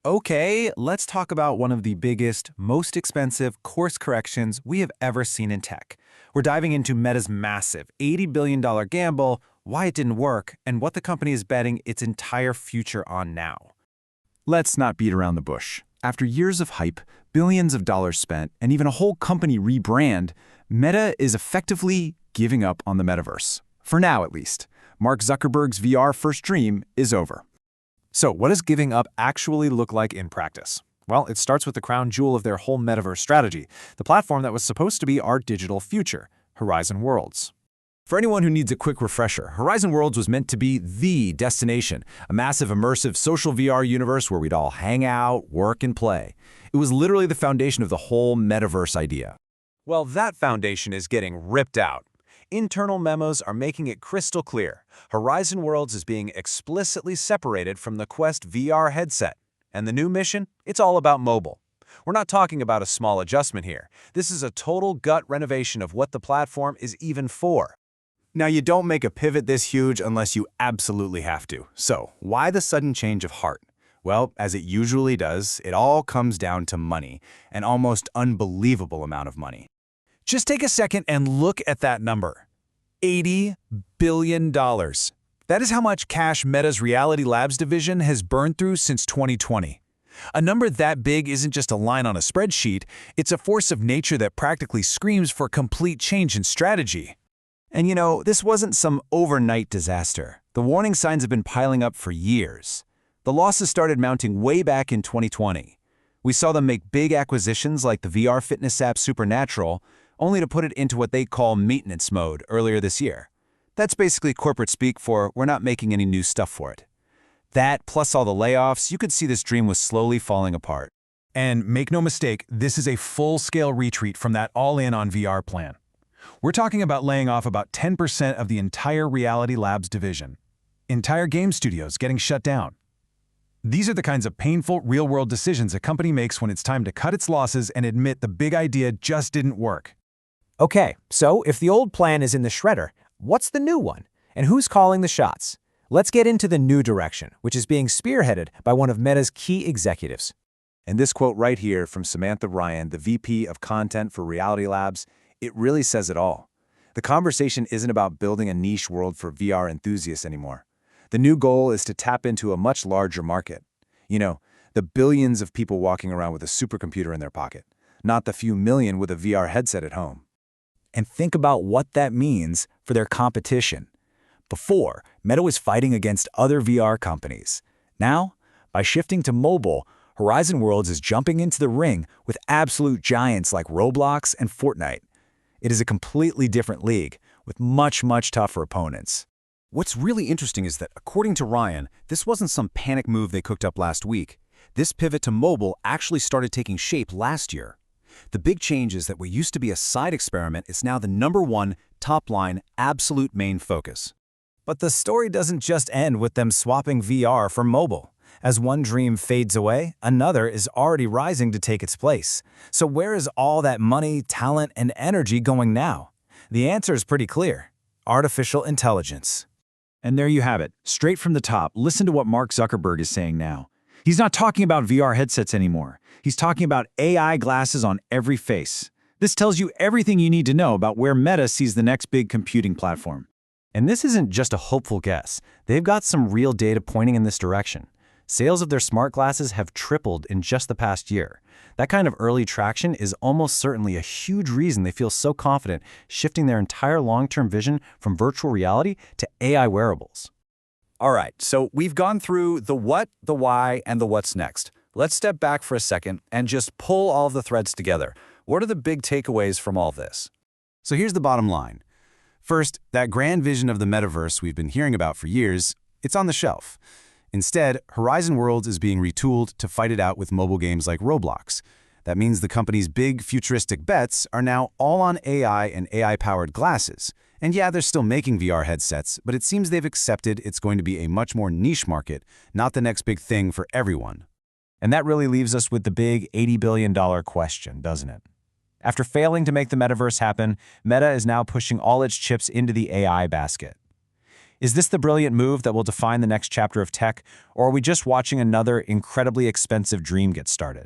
Okay, let's talk about one of the biggest, most expensive course corrections we have ever seen in tech. We're diving into Meta's massive $80 billion gamble, why it didn't work, and what the company is betting its entire future on now. Let's not beat around the bush. After years of hype, billions of dollars spent, and even a whole company rebrand, Meta is effectively giving up on the metaverse. For now, at least. Mark Zuckerberg's VR first dream is over. So, what does giving up actually look like in practice? Well, it starts with the crown jewel of their whole metaverse strategy, the platform that was supposed to be our digital future, Horizon Worlds. For anyone who needs a quick refresher, Horizon Worlds was meant to be the destination, a massive immersive social VR universe where we'd all hang out, work, and play. It was literally the foundation of the whole metaverse idea. Well, that foundation is getting ripped out. Internal memos are making it crystal clear. Horizon Worlds is being explicitly separated from the Quest VR headset. And the new mission? It's all about mobile. We're not talking about a small adjustment here. This is a total gut renovation of what the platform is even for. Now, you don't make a pivot this huge unless you absolutely have to. So, why the sudden change of heart? Well, as it usually does, it all comes down to money, an almost unbelievable amount of money. Just take a second and look at that number. $80 billion. That is how much cash Meta's Reality Labs division has burned through since 2020. A number that big isn't just a line on a spreadsheet, it's a force of nature that practically screams for complete change in strategy. And you know, this wasn't some overnight disaster. The warning signs have been piling up for years. The losses started mounting way back in 2020. We saw them make big acquisitions like the VR fitness app Supernatural, only to put it into what they call maintenance mode earlier this year. That's basically corporate speak for we're not making any new stuff for it. That, plus all the layoffs, you could see this dream was slowly falling apart. And make no mistake, this is a full-scale retreat from that all-in on VR plan. We're talking about laying off about 10% of the entire Reality Labs division. Entire game studios getting shut down. These are the kinds of painful, real-world decisions a company makes when it's time to cut its losses and admit the big idea just didn't work. Okay, so if the old plan is in the shredder, what's the new one? And who's calling the shots? Let's get into the new direction, which is being spearheaded by one of Meta's key executives. And this quote right here from Samantha Ryan, the VP of Content for Reality Labs, it really says it all. The conversation isn't about building a niche world for VR enthusiasts anymore. The new goal is to tap into a much larger market. You know, the billions of people walking around with a supercomputer in their pocket, not the few million with a VR headset at home. And think about what that means for their competition. Before, Meta was fighting against other VR companies. Now, by shifting to mobile, Horizon Worlds is jumping into the ring with absolute giants like Roblox and Fortnite. It is a completely different league with much, much tougher opponents. What's really interesting is that, according to Ryan, this wasn't some panic move they cooked up last week. This pivot to mobile actually started taking shape last year. The big change is that what used to be a side experiment is now the #1, top-line, absolute main focus. But the story doesn't just end with them swapping VR for mobile. As one dream fades away, another is already rising to take its place. So where is all that money, talent, and energy going now? The answer is pretty clear. Artificial intelligence. And there you have it, straight from the top. Listen to what Mark Zuckerberg is saying now. He's not talking about VR headsets anymore. He's talking about AI glasses on every face. This tells you everything you need to know about where Meta sees the next big computing platform. And this isn't just a hopeful guess. They've got some real data pointing in this direction. Sales of their smart glasses have tripled in just the past year. That kind of early traction is almost certainly a huge reason they feel so confident shifting their entire long-term vision from virtual reality to AI wearables. All right, so we've gone through the what, the why, and the what's next. Let's step back for a second and just pull all the threads together. What are the big takeaways from all this? So here's the bottom line. First, that grand vision of the metaverse we've been hearing about for years, it's on the shelf. Instead, Horizon Worlds is being retooled to fight it out with mobile games like Roblox. That means the company's big futuristic bets are now all on AI and AI-powered glasses. And yeah, they're still making VR headsets, but it seems they've accepted it's going to be a much more niche market, not the next big thing for everyone. And that really leaves us with the big $80 billion question, doesn't it? After failing to make the metaverse happen, Meta is now pushing all its chips into the AI basket. Is this the brilliant move that will define the next chapter of tech, or are we just watching another incredibly expensive dream get started?